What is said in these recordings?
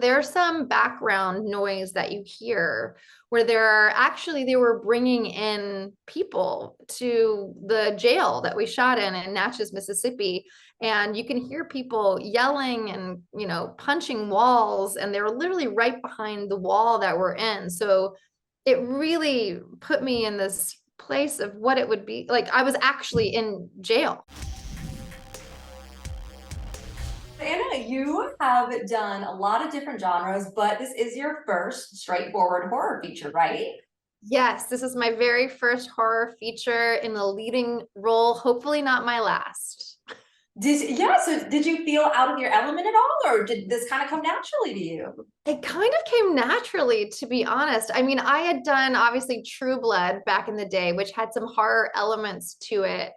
There's some background noise that you hear where they were bringing in people to the jail that we shot in Natchez, Mississippi. And you can hear people yelling and, punching walls. And they were literally right behind the wall that we're in. So it really put me in this place of what it would be like. I was actually in jail. Anna, you have done a lot of different genres, but this is your first straightforward horror feature, right? Yes, this is my very first horror feature in the leading role, hopefully not my last. So did you feel out of your element at all, or did this kind of come naturally to you? It kind of came naturally, to be honest. I mean, I had done obviously True Blood back in the day, which had some horror elements to it.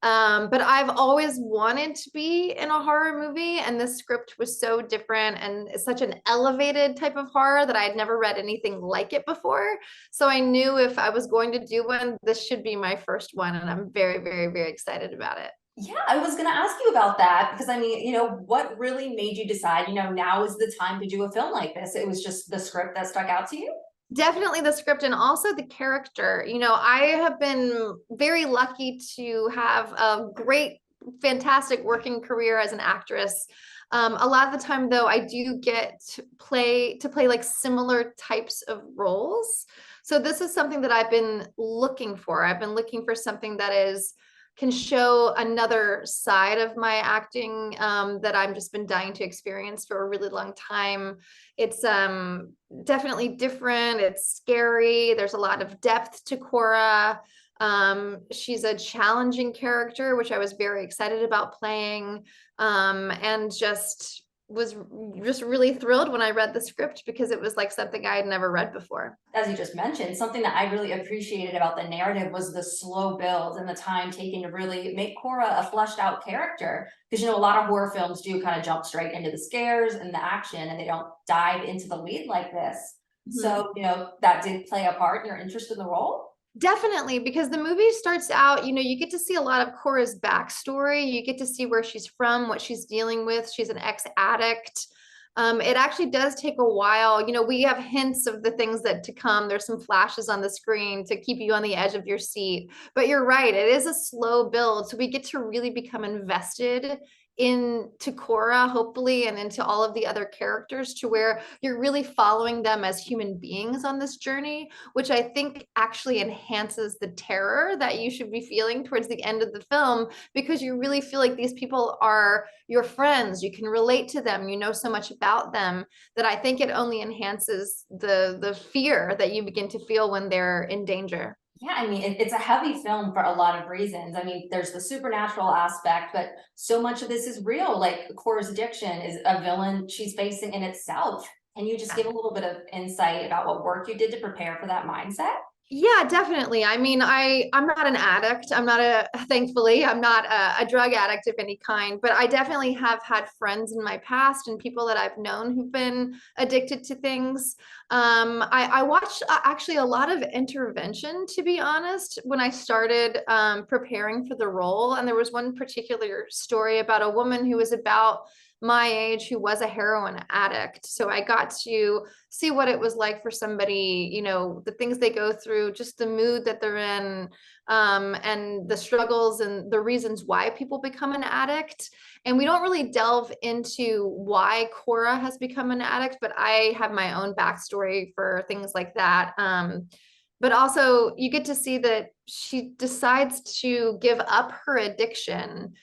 But I've always wanted to be in a horror movie, and this script was so different and it's such an elevated type of horror that I had never read anything like it before. So I knew if I was going to do one, this should be my first one, and I'm very, very, very excited about it. Yeah, I was going to ask you about that because I mean, what really made you decide, now is the time to do a film like this? It was just the script that stuck out to you? Definitely the script and also the character. I have been very lucky to have a great, fantastic working career as an actress. A lot of the time, though, I do get to play like similar types of roles. So this is something that I've been looking for. I've been looking for something that is can show another side of my acting that I've just been dying to experience for a really long time. It's definitely different. It's scary. There's a lot of depth to Cora. She's a challenging character, which I was very excited about playing, and just really thrilled when I read the script because it was like something I had never read before. As you just mentioned, something that I really appreciated about the narrative was the slow build and the time taken to really make Cora a fleshed out character. Because, a lot of horror films do kind of jump straight into the scares and the action and they don't dive into the lead like this. Mhm. So, that did play a part in your interest in the role. Definitely, because the movie starts out, you get to see a lot of Cora's backstory. You get to see where she's from, what she's dealing with. She's an ex-addict. It actually does take a while. We have hints of the things that to come. There's some flashes on the screen to keep you on the edge of your seat. But you're right, it is a slow build. So we get to really become invested into Cora, hopefully, and into all of the other characters to where you're really following them as human beings on this journey, which I think actually enhances the terror that you should be feeling towards the end of the film because you really feel like these people are your friends. You can relate to them. You know so much about them that I think it only enhances the fear that you begin to feel when they're in danger. Yeah, I mean, it's a heavy film for a lot of reasons. I mean, there's the supernatural aspect, but so much of this is real. Like Cora's addiction is a villain she's facing in itself. Can you just give a little bit of insight about what work you did to prepare for that mindset? Yeah, definitely. I mean, I'm not an addict. Thankfully, I'm not a drug addict of any kind, but I definitely have had friends in my past and people that I've known who've been addicted to things. I watched actually a lot of intervention, to be honest, when I started preparing for the role. And there was one particular story about a woman who was about my age who was a heroin addict. So I got to see what it was like for somebody, the things they go through, just the mood that they're in, and the struggles and the reasons why people become an addict. And we don't really delve into why Cora has become an addict, but I have my own backstory for things like that. But also, you get to see that she decides to give up her addiction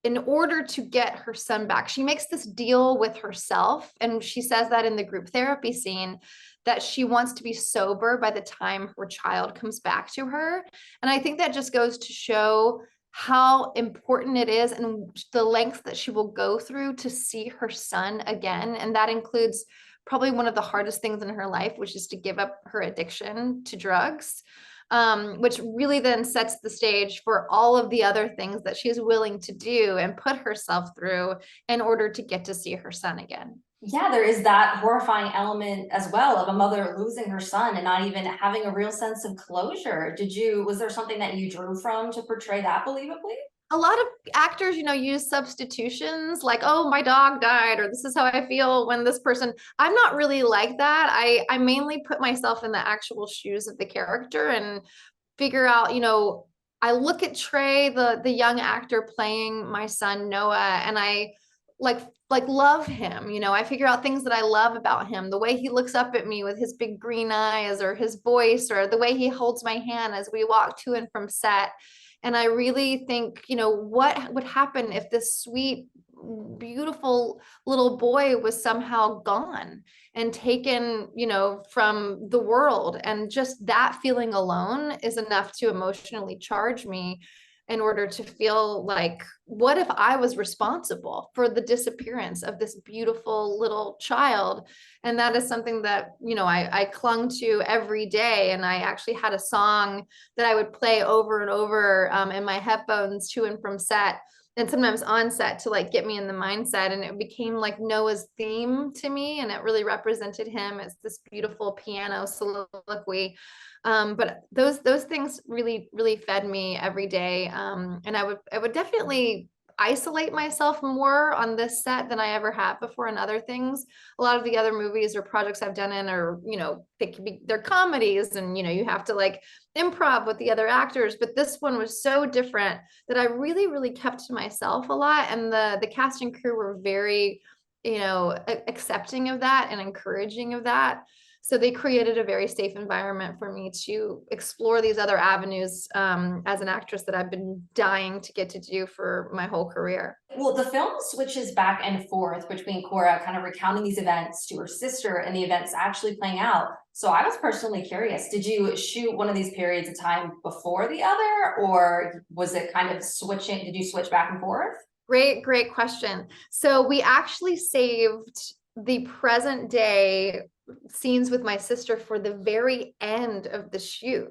in order to get her son back. She makes this deal with herself, and she says that in the group therapy scene that she wants to be sober by the time her child comes back to her. And I think that just goes to show how important it is and the lengths that she will go through to see her son again. And that includes probably one of the hardest things in her life, which is to give up her addiction to drugs, which really then sets the stage for all of the other things that she's willing to do and put herself through in order to get to see her son again. Yeah, there is that horrifying element as well of a mother losing her son and not even having a real sense of closure. Was there something that you drew from to portray that believably? A lot of actors, use substitutions like, oh, my dog died, or this is how I feel when this person. I'm not really like that. I mainly put myself in the actual shoes of the character and figure out, I look at Trey, the young actor playing my son Noah, and I like love him. I figure out things that I love about him, the way he looks up at me with his big green eyes, or his voice, or the way he holds my hand as we walk to and from set. And I really think, what would happen if this sweet, beautiful little boy was somehow gone and taken, from the world. And just that feeling alone is enough to emotionally charge me in order to feel like, what if I was responsible for the disappearance of this beautiful little child? And that is something that, I clung to every day. And I actually had a song that I would play over and over in my headphones to and from set, and sometimes on set, to like get me in the mindset. And it became like Noah's theme to me, and it really represented him as this beautiful piano soliloquy. But those things really fed me every day. And I would definitely isolate myself more on this set than I ever have before in other things. A lot of the other movies or projects I've done in are, they're comedies, and you have to like improv with the other actors. But this one was so different that I really kept to myself a lot. And the cast and crew were very, accepting of that and encouraging of that. So they created a very safe environment for me to explore these other avenues, as an actress that I've been dying to get to do for my whole career. Well, the film switches back and forth between Cora kind of recounting these events to her sister and the events actually playing out. So I was personally curious, did you shoot one of these periods of time before the other, or was it kind of switching? Did you switch back and forth? Great question. So we actually saved the present day scenes with my sister for the very end of the shoot.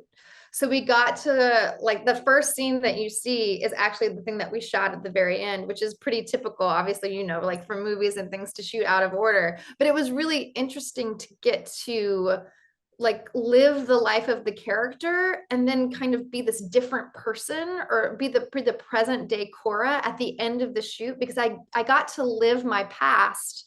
So we got to, like, the first scene that you see is actually the thing that we shot at the very end, which is pretty typical, obviously, like for movies and things to shoot out of order. But it was really interesting to get to like live the life of the character and then kind of be this different person, or be the present day Cora at the end of the shoot, because I got to live my past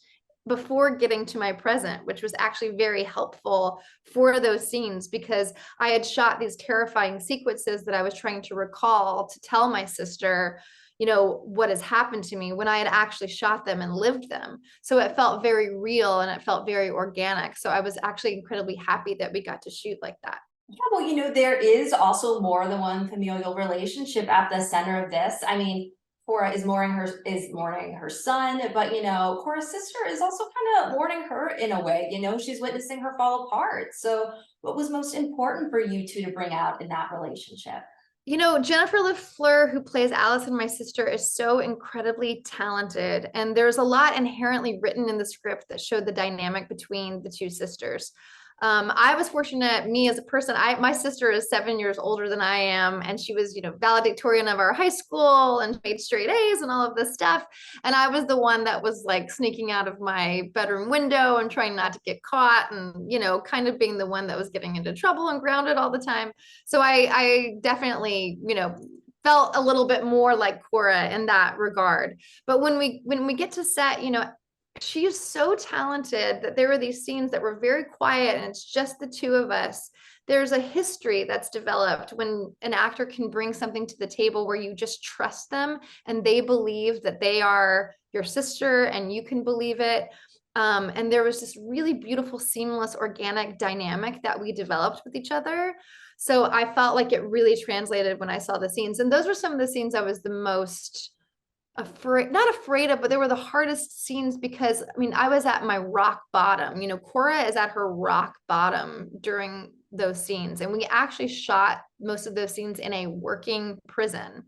before getting to my present, which was actually very helpful for those scenes, because I had shot these terrifying sequences that I was trying to recall to tell my sister, what has happened to me, when I had actually shot them and lived them. So it felt very real and it felt very organic. So I was actually incredibly happy that we got to shoot like that. Yeah, well, there is also more than one familial relationship at the center of this. I mean, Cora is mourning her son, but Cora's sister is also kind of mourning her in a way. She's witnessing her fall apart. So, what was most important for you two to bring out in that relationship? Jennifer LaFleur, who plays Allison, my sister, is so incredibly talented. And there's a lot inherently written in the script that showed the dynamic between the two sisters. I was fortunate, me as a person, my sister is 7 years older than I am, and she was, valedictorian of our high school and made straight A's and all of this stuff. And I was the one that was like sneaking out of my bedroom window and trying not to get caught, and, kind of being the one that was getting into trouble and grounded all the time. So I definitely, felt a little bit more like Cora in that regard. But when we get to set, she is so talented that there were these scenes that were very quiet and it's just the two of us. There's a history that's developed when an actor can bring something to the table where you just trust them and they believe that they are your sister and you can believe it. And there was this really beautiful, seamless, organic dynamic that we developed with each other. So I felt like it really translated when I saw the scenes. And those were some of the scenes I was the most not afraid of, but they were the hardest scenes, because I was at my rock bottom. Cora is at her rock bottom during those scenes, and we actually shot most of those scenes in a working prison.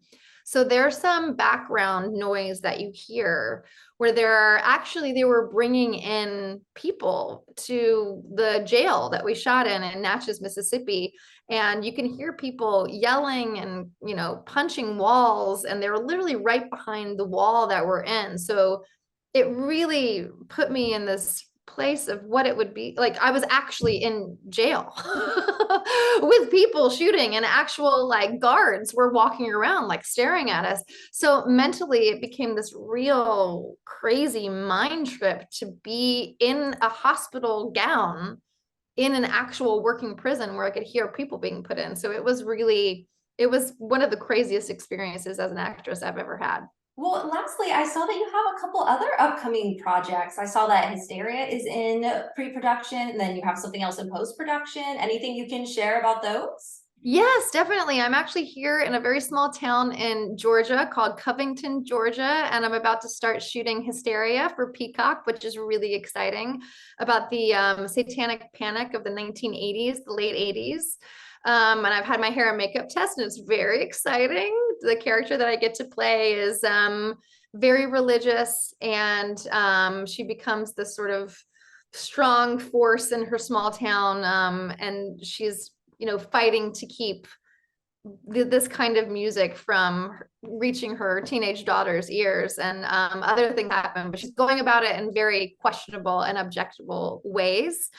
So there's some background noise that you hear where they were bringing in people to the jail that we shot in Natchez, Mississippi. And you can hear people yelling and, punching walls, and they're literally right behind the wall that we're in. So it really put me in this place of what it would be like. I was actually in jail with people shooting, and actual like guards were walking around like staring at us. So mentally it became this real crazy mind trip to be in a hospital gown in an actual working prison where I could hear people being put in. So it was really, it was one of the craziest experiences as an actress I've ever had. Well, lastly, I saw that you have a couple other upcoming projects. I saw that Hysteria is in pre-production, and then you have something else in post-production. Anything you can share about those? Yes, definitely. I'm actually here in a very small town in Georgia called Covington, Georgia, and I'm about to start shooting Hysteria for Peacock, which is really exciting, about the satanic panic of the 1980s, the late 80s. And I've had my hair and makeup test, and it's very exciting. The character that I get to play is very religious, and she becomes this sort of strong force in her small town, and she's fighting to keep this kind of music from reaching her teenage daughter's ears, and other things happen, but she's going about it in very questionable and objectionable ways.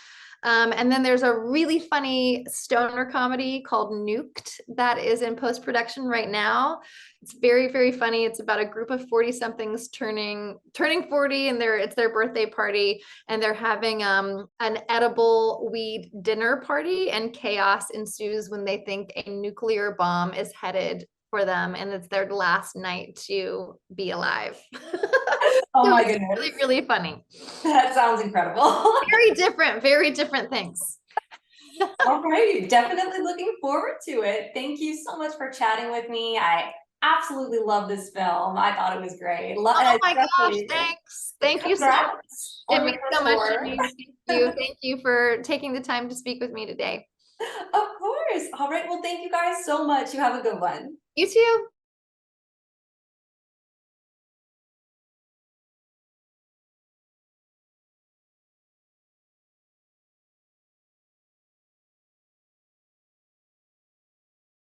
And then there's a really funny stoner comedy called Nuked that is in post-production right now. It's very, very funny. It's about a group of 40 somethings turning 40, and it's their birthday party, and they're having an edible weed dinner party, and chaos ensues when they think a nuclear bomb is headed for them, and it's their last night to be alive. Oh So my it's goodness. really, really funny. That sounds incredible. Very different things. All right, definitely looking forward to it. Thank you so much for chatting with me. I absolutely love this film. I thought it was great. Oh my gosh, Especially thanks. Thank you so much. congrats It on means your so first much to tour. me. Thank you. Thank you for taking the time to speak with me today. Of course. All right. Well, thank you guys so much. You have a good one. You too.